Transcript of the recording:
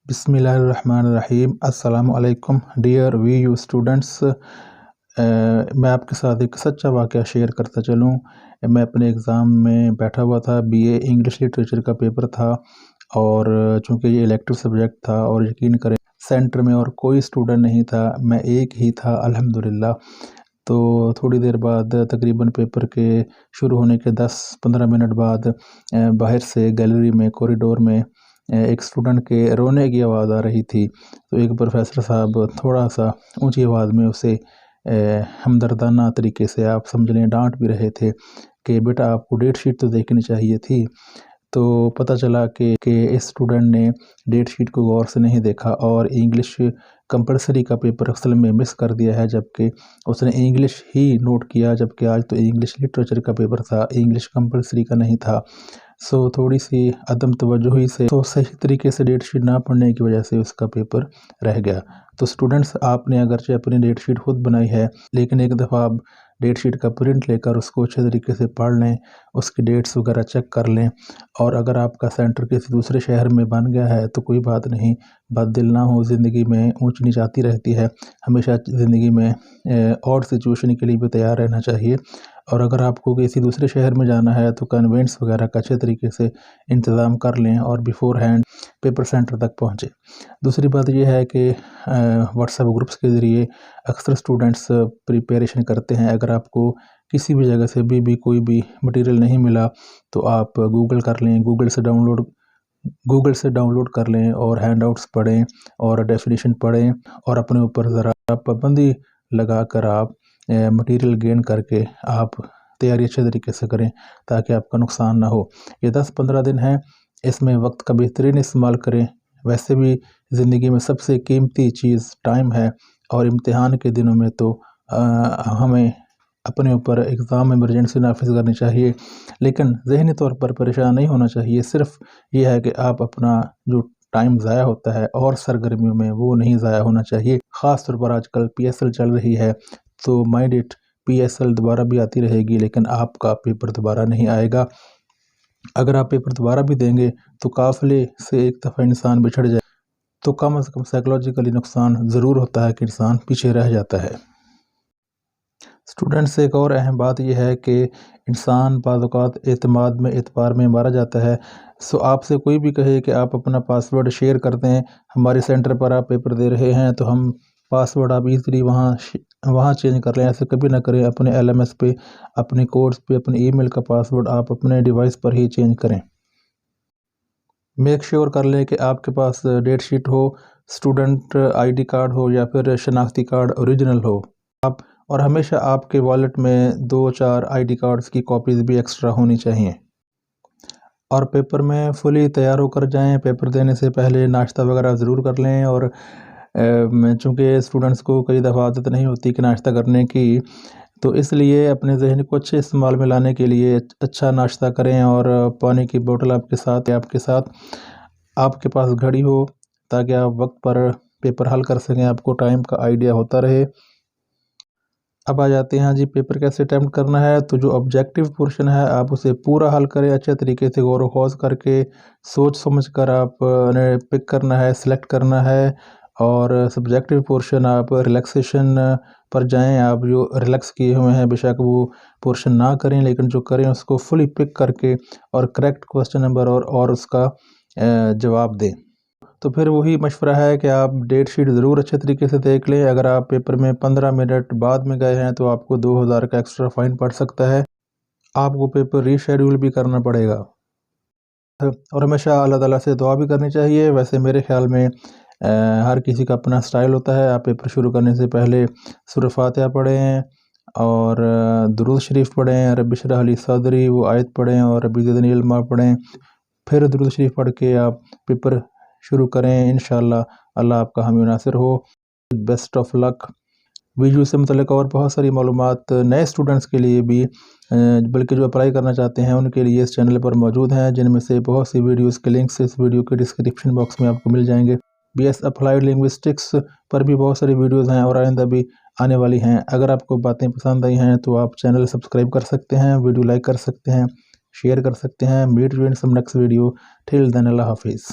बिस्मिल्लाहिर्रहमानिर्रहीम। अस्सलाम वालेकुम डियर वी स्टूडेंट्स। मैं आपके साथ एक सच्चा वाक़या शेयर करता चलूँ। मैं अपने एग्ज़ाम में बैठा हुआ था, बीए इंग्लिश लिटरेचर का पेपर था और चूँकि ये इलेक्टिव सब्जेक्ट था और यकीन करें सेंटर में और कोई स्टूडेंट नहीं था, मैं एक ही था अल्हम्दुलिल्लाह। तो थोड़ी देर बाद तकरीबन पेपर के शुरू होने के 10-15 मिनट बाद बाहर से गैलरी में कॉरिडोर में एक स्टूडेंट के रोने की आवाज़ आ रही थी। तो एक प्रोफेसर साहब थोड़ा सा ऊंची आवाज़ में उसे हमदर्दाना तरीके से आप समझ लें डांट भी रहे थे कि बेटा आपको डेट शीट तो देखनी चाहिए थी। तो पता चला कि इस स्टूडेंट ने डेट शीट को गौर से नहीं देखा और इंग्लिश कंपलसरी का पेपर असल में मिस कर दिया है, जबकि उसने इंग्लिश ही नोट किया, जबकि आज तो इंग्लिश लिटरेचर का पेपर था, इंग्लिश कंपलसरी का नहीं था। सो थोड़ी सी अदम तवज्जुही से तो सही तरीके से डेट शीट ना पढ़ने की वजह से उसका पेपर रह गया। तो स्टूडेंट्स, आपने अगरचे अपनी डेट शीट खुद बनाई है, लेकिन एक दफ़ा आप डेट शीट का प्रिंट लेकर उसको अच्छे तरीके से पढ़ लें, उसकी डेट्स वगैरह चेक कर लें। और अगर आपका सेंटर किसी दूसरे शहर में बन गया है तो कोई बात नहीं, बददिल ना हो, ज़िंदगी में ऊंच नीच आती रहती है, हमेशा ज़िंदगी में और सिचुएशन के लिए भी तैयार रहना चाहिए। और अगर आपको किसी दूसरे शहर में जाना है तो कन्वेंट्स वगैरह का अच्छे तरीके से इंतज़ाम कर लें और बिफ़ोर हैंड पेपर सेंटर तक पहुँचें। दूसरी बात यह है कि व्हाट्सएप ग्रुप्स के ज़रिए अक्सर स्टूडेंट्स प्रिपरेशन करते हैं। अगर आपको किसी भी जगह से भी कोई भी मटेरियल नहीं मिला तो आप गूगल कर लें, गूगल से डाउनलोड कर लें और हैंडआउट्स पढ़ें और डेफिनेशन पढ़ें और अपने ऊपर ज़रा पाबंदी लगा कर आप मटेरियल गेन करके आप तैयारी अच्छे तरीके से करें ताकि आपका नुकसान ना हो। ये 10-15 दिन हैं, इसमें वक्त का बेहतरीन इस्तेमाल करें। वैसे भी ज़िंदगी में सबसे कीमती चीज़ टाइम है और इम्तिहान के दिनों में तो हमें अपने ऊपर एग्ज़ाम इमरजेंसी नाफिज करनी चाहिए, लेकिन ज़हनी तौर पर परेशान नहीं होना चाहिए। सिर्फ ये है कि आप अपना जो टाइम ज़ाया होता है और सरगर्मियों में वो नहीं ज़ाया होना चाहिए। ख़ास तौर पर आजकल PSL चल रही है तो माइंड इट, PSL दोबारा भी आती रहेगी लेकिन आपका पेपर दोबारा नहीं आएगा। अगर आप पेपर दोबारा भी देंगे तो काफ़िले से एक दफ़ा इंसान बिछड़ जाए तो कम से कम साइकोलॉजिकली नुकसान ज़रूर होता है कि इंसान पीछे रह जाता है। स्टूडेंट्स, एक और अहम बात यह है कि इंसान बाज़ औक़ात एतमाद में एतबार में मारा जाता है। सो आपसे कोई भी कहे कि आप अपना पासवर्ड शेयर कर दें, हमारे सेंटर पर आप पेपर दे रहे हैं तो हम पासवर्ड आप ईज़िली वहाँ चेंज कर लें, ऐसे कभी ना करें। अपने LMS पे, अपने कोर्स पे, अपने ईमेल का पासवर्ड आप अपने डिवाइस पर ही चेंज करें। मेक श्योर कर लें कि आपके पास डेट शीट हो, स्टूडेंट ID कार्ड हो या फिर शनाख्ती कार्ड ओरिजिनल हो। और हमेशा आपके वॉलेट में 2-4 ID कार्ड्स की कॉपीज़ भी एक्स्ट्रा होनी चाहिए। और पेपर में फुली तैयार होकर जाएं। पेपर देने से पहले नाश्ता वगैरह ज़रूर कर लें और चूँकि स्टूडेंट्स को कई दफ़ा आदत नहीं होती कि नाश्ता करने की, तो इसलिए अपने ज़हन को अच्छे इस्तेमाल में लाने के लिए अच्छा नाश्ता करें और पानी की बोतल आपके साथ आपके पास घड़ी हो ताकि आप वक्त पर पेपर हल कर सकें, आपको टाइम का आइडिया होता रहे। अब आ जाते हैं जी पेपर कैसे अटैम्प्ट करना है। तो जो ऑब्जेक्टिव पोर्शन है आप उसे पूरा हल करें अच्छे तरीके से, गौर व खौज करके सोच समझ कर आपने पिक करना है, सिलेक्ट करना है। और सब्जेक्टिव पोर्शन आप रिलैक्सेशन पर जाएं। आप जो रिलैक्स किए हुए हैं बेशक वो पोर्शन ना करें, लेकिन जो करें उसको फुली पिक करके और करेक्ट क्वेश्चन नंबर और उसका जवाब दें। तो फिर वही मशवरा है कि आप डेट शीट ज़रूर अच्छे तरीके से देख लें। अगर आप पेपर में 15 मिनट बाद में गए हैं तो आपको 2000 का एक्स्ट्रा फ़ाइन पड़ सकता है, आपको पेपर रीशेड्यूल भी करना पड़ेगा। और हमेशा अल्लाह ताला से दुआ भी करनी चाहिए। वैसे मेरे ख़्याल में हर किसी का अपना स्टाइल होता है। आप पेपर शुरू करने से पहले सूरह फातिहा पढ़ें और दुरूद शरीफ पढ़ें, रब्बि इश्रह ली सदरी वो आयत पढ़ें और रब्बि ज़िदनी इल्मा पढ़ें। फिर दुरूद शरीफ पढ़ के आप पेपर शुरू करें। इंशाअल्लाह अल्लाह आपका हामी नासिर हो। Best of luck. वीडियो से मतलब और बहुत सारी मालूमात नए स्टूडेंट्स के लिए भी, बल्कि जो अप्लाई करना चाहते हैं उनके लिए इस चैनल पर मौजूद हैं, जिनमें से बहुत सी वीडियोस के लिंक्स इस वीडियो के डिस्क्रिप्शन बॉक्स में आपको मिल जाएंगे। BS अप्लाइड लिंग्विस्टिक्स पर भी बहुत सारी वीडियोज़ हैं और आइंदा भी आने वाली हैं। अगर आपको बातें पसंद आई हैं तो आप चैनल सब्सक्राइब कर सकते हैं, वीडियो लाइक कर सकते हैं, शेयर कर सकते हैं। Meet you in some next video. Till then अल्लाह हाफिज़।